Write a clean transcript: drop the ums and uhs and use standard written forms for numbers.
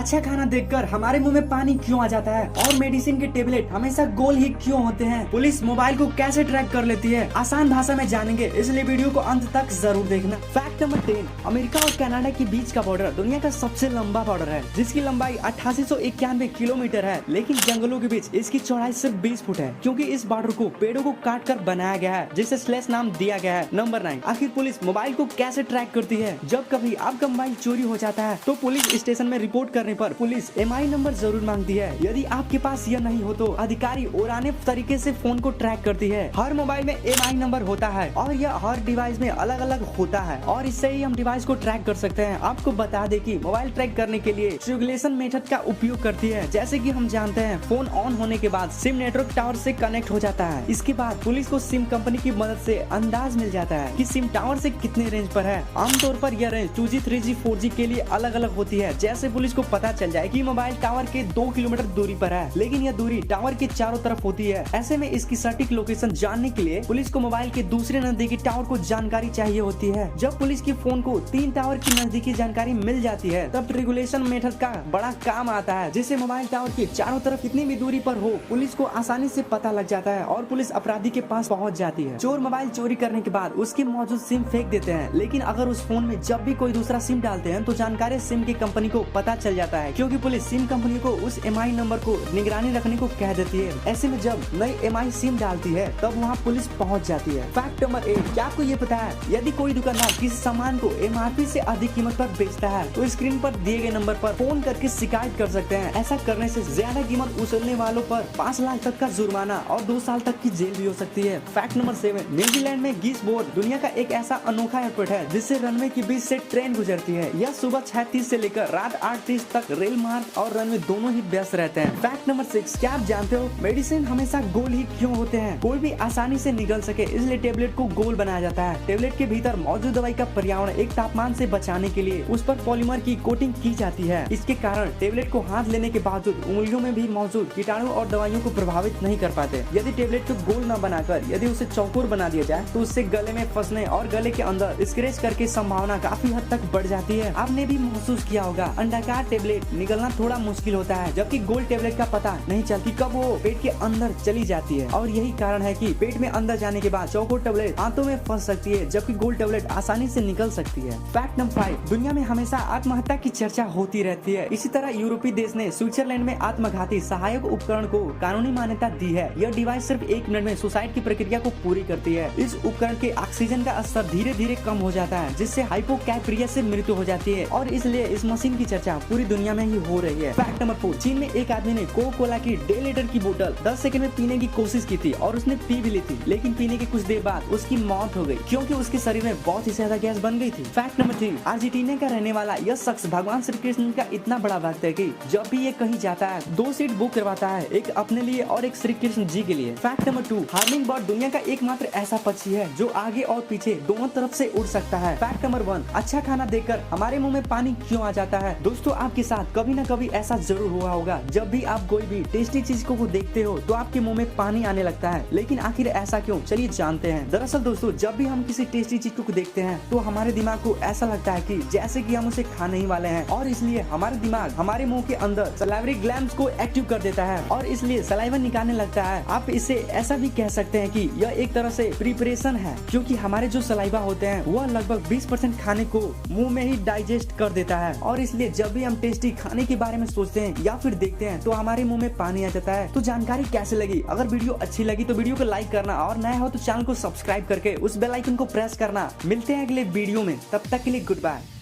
अच्छा खाना देखकर हमारे मुंह में पानी क्यों आ जाता है और मेडिसिन के टेबलेट हमेशा गोल ही क्यों होते हैं? पुलिस मोबाइल को कैसे ट्रैक कर लेती है? आसान भाषा में जानेंगे, इसलिए वीडियो को अंत तक जरूर देखना। फैक्ट नंबर 10, अमेरिका और कनाडा के बीच का बॉर्डर दुनिया का सबसे लंबा बॉर्डर है, जिसकी लंबाई 8891 किलोमीटर है, लेकिन जंगलों के बीच इसकी चौड़ाई सिर्फ 20 फुट है, क्योंकि इस बॉर्डर को पेड़ों को काट कर बनाया गया है, जिसे स्लैश नाम दिया गया है। नंबर 9, आखिर पुलिस मोबाइल को कैसे ट्रैक करती है? जब कभी आपका मोबाइल चोरी हो जाता है तो पुलिस स्टेशन में रिपोर्ट करने पर पुलिस MI नंबर जरूर मांगती है। यदि आपके पास यह नहीं हो तो अधिकारी औराने तरीके से फोन को ट्रैक करती है। हर मोबाइल में MI नंबर होता है और यह हर डिवाइस में अलग अलग होता है, और इससे ही हम डिवाइस को ट्रैक कर सकते हैं। आपको बता दें कि मोबाइल ट्रैक करने के लिए ट्रिगुलेशन मेथड का उपयोग करती है। जैसे कि हम जानते हैं, फोन ऑन होने के बाद सिम नेटवर्क टावर से कनेक्ट हो जाता है। इसके बाद पुलिस को सिम कंपनी की मदद से अंदाज मिल जाता है कि सिम टावर से कितने रेंज पर है। आमतौर पर यह रेंज 2G, 3G, 4G के लिए अलग अलग होती है। जैसे पुलिस को पता चल जाए कि मोबाइल टावर के 2 किलोमीटर दूरी पर है, लेकिन यह दूरी टावर के चारों तरफ होती है। ऐसे में इसकी सटीक लोकेशन जानने के लिए पुलिस को मोबाइल के दूसरे नजदीकी टावर को जानकारी चाहिए होती है। जब पुलिस की फोन को 3 टावर की नजदीकी जानकारी मिल जाती है, तब ट्रिगुलेशन मेथड का बड़ा काम आता है, जिससे मोबाइल टावर के चारों तरफ कितनी भी दूरी पर हो, पुलिस को आसानी से पता लग जाता है और पुलिस अपराधी के पास पहुंच जाती है। चोर मोबाइल चोरी करने के बाद उसकी मौजूद सिम फेंक देते हैं, लेकिन अगर उस फोन में जब भी कोई दूसरा सिम डालते हैं तो जानकारी सिम की कंपनी को पता चल जाता है, क्योंकि पुलिस सिम कंपनी को उस MI नंबर को निगरानी रखने को कह देती है। ऐसे में जब नई MI सिम डालती है तब वहाँ पुलिस पहुँच जाती है। फैक्ट नंबर 8, क्या आपको ये पता है, यदि कोई दुकानदार किसी सामान को MRP से अधिक कीमत पर बेचता है तो स्क्रीन पर दिए गए नंबर पर फोन करके शिकायत कर सकते हैं। ऐसा करने से ज्यादा कीमत वसूलने वालों पर 5 लाख तक का जुर्माना और 2 साल तक की जेल भी हो सकती है। फैक्ट नंबर 7, न्यूजीलैंड में गिसबोर्ड दुनिया का एक ऐसा अनोखा एयरपोर्ट है जिससे रनवे के बीच से ट्रेन गुजरती है। यह सुबह 6:30 से लेकर रात 8:30 तक रेल मार्ग और रनवे दोनों ही व्यस्त रहते हैं। फैक्ट नंबर 6, क्या आप जानते हो मेडिसिन हमेशा गोल ही क्यों होते हैं? कोई भी आसानी से निगल सके, इसलिए टेबलेट को गोल बनाया जाता है। टेबलेट के भीतर मौजूद दवाई का पर्यावरण एक तापमान से बचाने के लिए उस पर पॉलीमर की कोटिंग की जाती है। इसके कारण टेबलेट को हाथ लेने के बावजूद उंगलियों में भी मौजूद कीटाणु और दवाइयों को प्रभावित नहीं कर पाते। यदि टेबलेट को गोल न बनाकर यदि उसे चौकोर बना दिया जाए तो उससे गले में फंसने और गले के अंदर स्क्रैच करके संभावना काफी हद तक बढ़ जाती है। आपने भी महसूस किया होगा, अंडाकार टेबलेट निकलना थोड़ा मुश्किल होता है, जबकि गोल टेबलेट का पता नहीं चलती कब वो पेट के अंदर चली जाती है, और यही कारण है कि पेट में अंदर जाने के बाद चौकोर टेबलेट हाथों में फंस सकती है, जबकि गोल टेबलेट आसानी से निकल सकती है। फैक्ट नंबर 5, दुनिया में हमेशा आत्महत्या की चर्चा होती रहती है। इसी तरह यूरोपीय देश ने स्विट्जरलैंड में आत्मघाती सहायक उपकरण को कानूनी मान्यता दी है। यह डिवाइस सिर्फ 1 मिनट में सुसाइड की प्रक्रिया को पूरी करती है। इस उपकरण के ऑक्सीजन का स्तर धीरे धीरे कम हो जाता है, जिससे हाइपोकैप्रिया से मृत्यु हो जाती है, और इसलिए इस मशीन की चर्चा पूरी दुनिया में ही हो रही है। फैक्ट नंबर 4, चीन में एक आदमी ने कोका कोला की 1.5 लीटर की बोतल 10 सेकंड में पीने की कोशिश की थी और उसने पी भी ली थी, लेकिन पीने के कुछ देर बाद उसकी मौत हो गई, क्योंकि उसके शरीर में बहुत ही ज्यादा गैस बन गई थी। फैक्ट नंबर 3, अर्जेंटीना का रहने वाला यह शख्स भगवान श्री कृष्ण का इतना बड़ा भक्त है कि जब भी ये कहीं जाता है 2 सीट बुक करवाता है, एक अपने लिए और एक श्री कृष्ण जी के लिए। फैक्ट नंबर 2, हार्मिंग बर्ड दुनिया का एकमात्र ऐसा पक्षी है जो आगे और पीछे दोनों तरफ से उड़ सकता है। फैक्ट नंबर 1, अच्छा खाना देखकर हमारे मुंह में पानी क्यों आ जाता है? दोस्तों, आपके साथ कभी न कभी ऐसा जरूर हुआ होगा, जब भी आप कोई भी टेस्टी चीज को देखते हो तो आपके मुंह में पानी आने लगता है, लेकिन आखिर ऐसा क्यों? चलिए जानते हैं। दरअसल दोस्तों, जब भी हम किसी टेस्टी चीज को देखते हैं तो हमारे दिमाग को ऐसा लगता है कि जैसे कि हम उसे खाने ही वाले हैं, और इसलिए हमारे दिमाग हमारे मुंह के अंदर सलाइवरी ग्लैंड्स को एक्टिव कर देता है और इसलिए सलाइवा निकालने लगता है। आप इसे ऐसा भी कह सकते हैं कि यह एक तरह से प्रिपरेशन है, क्योंकि हमारे जो सलाइवा होते हैं वह लगभग 20% खाने को मुंह में ही डाइजेस्ट कर देता है, और इसलिए जब भी हम टेस्टी खाने के बारे में सोचते हैं या फिर देखते हैं तो हमारे मुंह में पानी आ जाता है। तो जानकारी कैसे लगी? अगर वीडियो अच्छी लगी तो वीडियो को लाइक करना, और नया हो तो चैनल को सब्सक्राइब करके उस बेल आइकन को प्रेस करना। मिलते हैं अगले वीडियो में, तब तक के लिए गुड बाय।